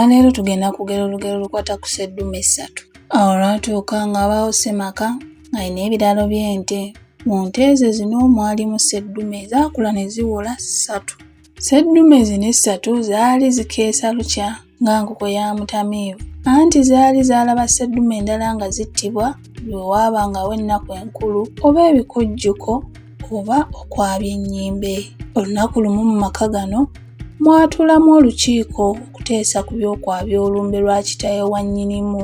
Leero tugenda kugera olugero lukwata ku sseddume 3. Awo lwatuuka ng'abaawo Ssemaka ng'alina ebiraalo by'ente. Mu nte ze zino mwalimu sseddume ezaakula ne ziwola 3. Sseddume zino 3 zaali zikeesa lukya nga nkoko ya mutamiivu, anti zaali zaalaba sseddume endala nga zittibwa bwe waabangawo ennaku enkulu oba ebikujjuko oba okwabya ennyimbe. Olunaku lumu mu maka gano mwatuulamu olukiiko okuteesa ku by'okwabya olumbe lwa kitaawe wa nnyinimu,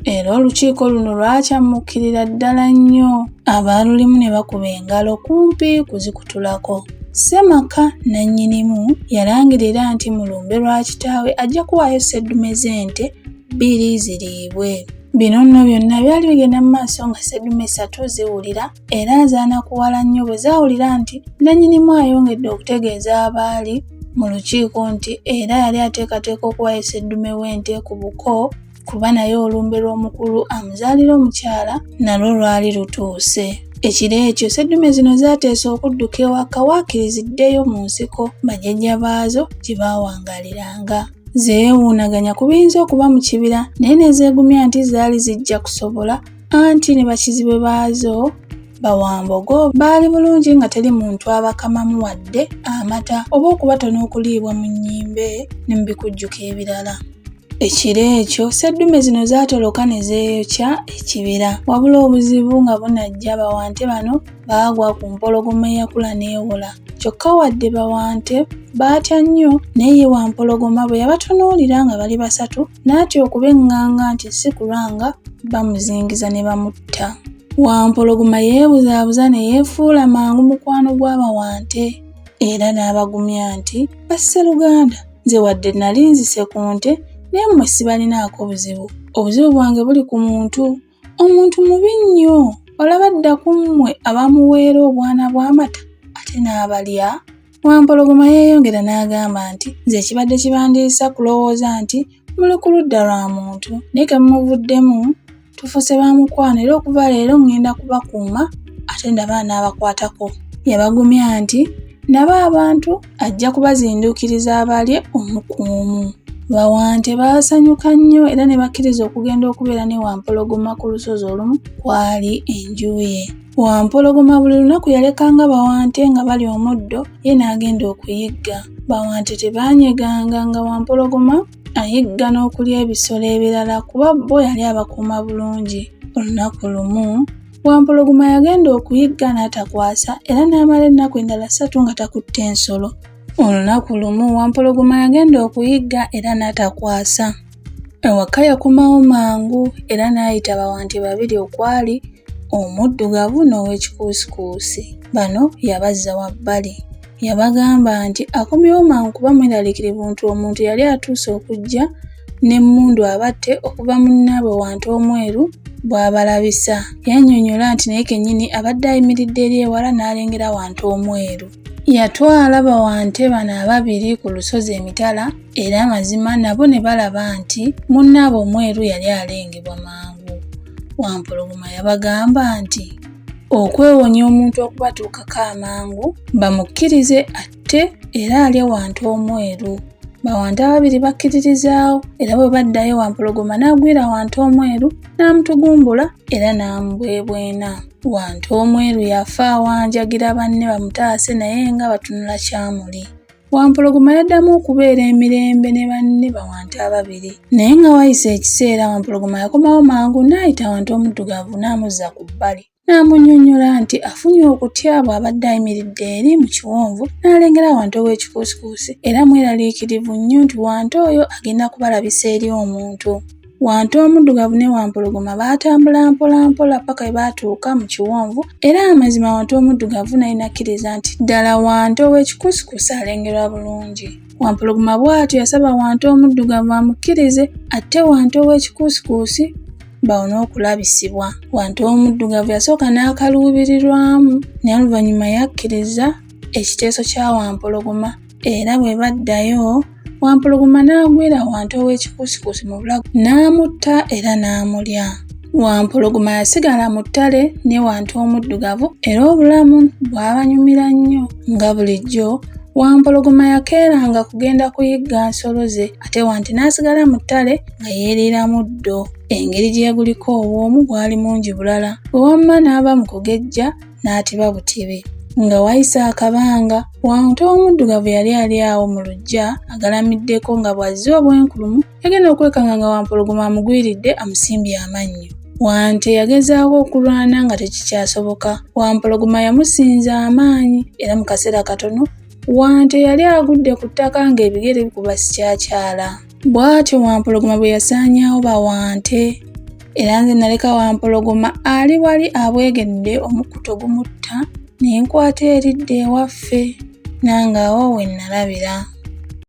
era olukiiko luno lwakyamuukirira ddala nnyo. Abaalulimu ne bakuba engalo kumpi kuzikutulako. Ssemaka nannyinimu yalangirira nti mu lumbe lwa kitaawe ajja kuwaayo sseddume z'ente 2 ziriibwe. Bino nno byonna byali bigenda mu maaso nga sseddume 3 ziwulira era zaanakuwala nnyo bwe zaawulira nti nannyinimu ayongedde okutegeeza abaali mu lukiiko nti era yali ateekateeka okuwaayo sseddume w'ente ku buko kuba naye olumbe lw'omukulu amuzaalira omukyala nalwo lwali lutuuse. Ekiro ekyo sseddume zino zaateesa okudduka ewaka waakiriziddeyo mu nsiko bajjajja baazo gye baawangaaliranga. Zeewuunaganya ku biyinza okuba mu kibira naye ne zeegumya nti zaali zijja kusobola, anti ne bakizibe baazo Bawambogo baali bulungi nga teri muntu abakamamu wadde amata oba okubatono okuliibwa mu nnyimbe ne mu bikujjuko ebirala. Ekiro ekyo sseddume zino zaatoloka ne zeeyokya ekibira, wabula obuzibu nga bunajja bawante bano baagwa ku mpologoma eyakula n'ewola. Kyokka wadde bawante baatya nnyo naye ye Wampologoma bwe yabatunuulira nga bali 3 n'atya okubeŋŋanga nti si kulwanga bamuzingiza ne bamutta. Wampologoma yeebuzaabuza ne yeefuula mangu mukwano gw'abawante era n'abagumya nti basseruganda, nze wadde nali nzise ku nte naye mmwe sibalinaako buzibu. Obuzibu bwange buli ku muntu. Omuntu mubi nnyo, olaba dda ku mmwe abamuweera obwana bw'amata ate n'abalya. Wampologoma yeeyongera n'agamba nti nze kibadde kibandiisa kulowooza nti muli ku ludda lwa muntu naye ke mumuvuddemu tufuuse baamukwano era okuva leero ngenda kubakuuma ate ndaba n'abakwatako. Yabagumya nti nabo abantu ajja kubazinduukiriza abalye omukuumu. Bawante baasanyuka nnyo era ne bakkiriza okugenda okubeera ne Wampologoma ku lusozi olumu kwali enju ye. Wampologoma buli lunaku yalekanga bawante nga bali omuddo ye n'agenda okuyigga. Bawante tebaanyeganga nga Wampologoma ayigga n'okulya ebisolo ebirala kuba bo yali abakuuma bulungi. Olunaku lumu Wampologoma yagenda okuyigga n'atakwasa era n'amala ennaku endala 3 nga takutte ensolo. Olunaku lumu Wampologoma yagenda okuyigga era n'atakwasa. Ewaka yakomawo mangu era n'ayita bawante 2 okwali omuddugavu n'ow'ekikuusikuusi. Bano yabazza wabbali. Yabagamba nti akomyewo mangu kuba mweraliikirivu nti omuntu yali atuuse okujja n'emmundu abatte okuva munnaabwe Wante omweru bw'abalabisa. Yannyonnyola nti naye kennyini abadde ayimiridde eri ewala n'alengera Wante omweru. Yatwala bawante bano 2 ku lusozi emitala era amazima nabo ne balaba nti munnaabwe omweru yali alengebwa mangu. Wampologoma yabagamba nti okwewonya omuntu okubatuukako amangu bamukkirize atte era alye Wante omweru. Bawante 2 bakkiririzaawo era bwe baddayo Wampologoma n'agwira Wante omweru n'amutugumbula era n'amubwebwena. Wante omweru yafa awanjagira banne bamutaase naye nga batunula kyamuli. Wampologoma yaddamu okubeera emirembe ne banne bawante 2 naye nga wayise ekiseera Wampologoma yakomawo mangu n'ayita Wante omuddugavu n'amuzza ku bbali n'amunnyonnyola nti afunye okutya bw'abadde ayimiridde eri mu kiwonvu n'alengera Wante ow'ekikuusikuusi era mweraliikirivu nnyo nti Wante oyo agenda kubalabisa eri omuntu. Wante omuddugavu ne Wampologoma baatambula mpola paka bwe baatuuka mu kiwonvu era amazima Wante omuddugavu naye nakkiriza nti ddala Wante ow'ekikuusikuusi alengerwa bulungi. Wampologoma bw'atyo yasaba Wante omuddugavu amukkirize atte Wante ow'ekikuusikuusi bawone okulabisibwa. Wante omuddugavu yasooka n'akaluubirirwamu naye oluvannyuma yakkiriza ekiteeso kya Wampologoma era bwe baddayo Wampologoma n'agwira Wante ow'ekikuusikuusi mu bulago n'amutta era n'amulya. Wampologoma yasigala mu ttale ne Wante omuddugavu era obulamu bwabanyumira nnyo nga bulijjo Wampologoma yakeeranga kugenda kuyigga nsolo ze ate Wante n'asigala mu ttale nga yeeriira muddo. Engeri gye yaguliko obwomu gwali mungi bulala. Bwe wamma n'aba mu kugejja n'atiba butibi. Nga wayise akabanga, Wante omuddugavu yali ali awo mu luggya agalamiddeko nga bw'azze obwenkulumu yagenda okwekanga nga Wampologoma amugwiridde amusimbye amannyo. Wante yagezaako okulwana nga tekikyasoboka. Wampologoma yamusinza amaanyi era mu kaseera katono Wante yali agudde ku ttaka ng'ebigere bikuba sikyakyala. Bw'atyo Wampologoma bwe yasaanyaawo ba Wante. Era nze naleka Wampologoma ali wali abwegedde omukkuto gumutta ne nkwata eridda ewaffe nange awo we nalabira.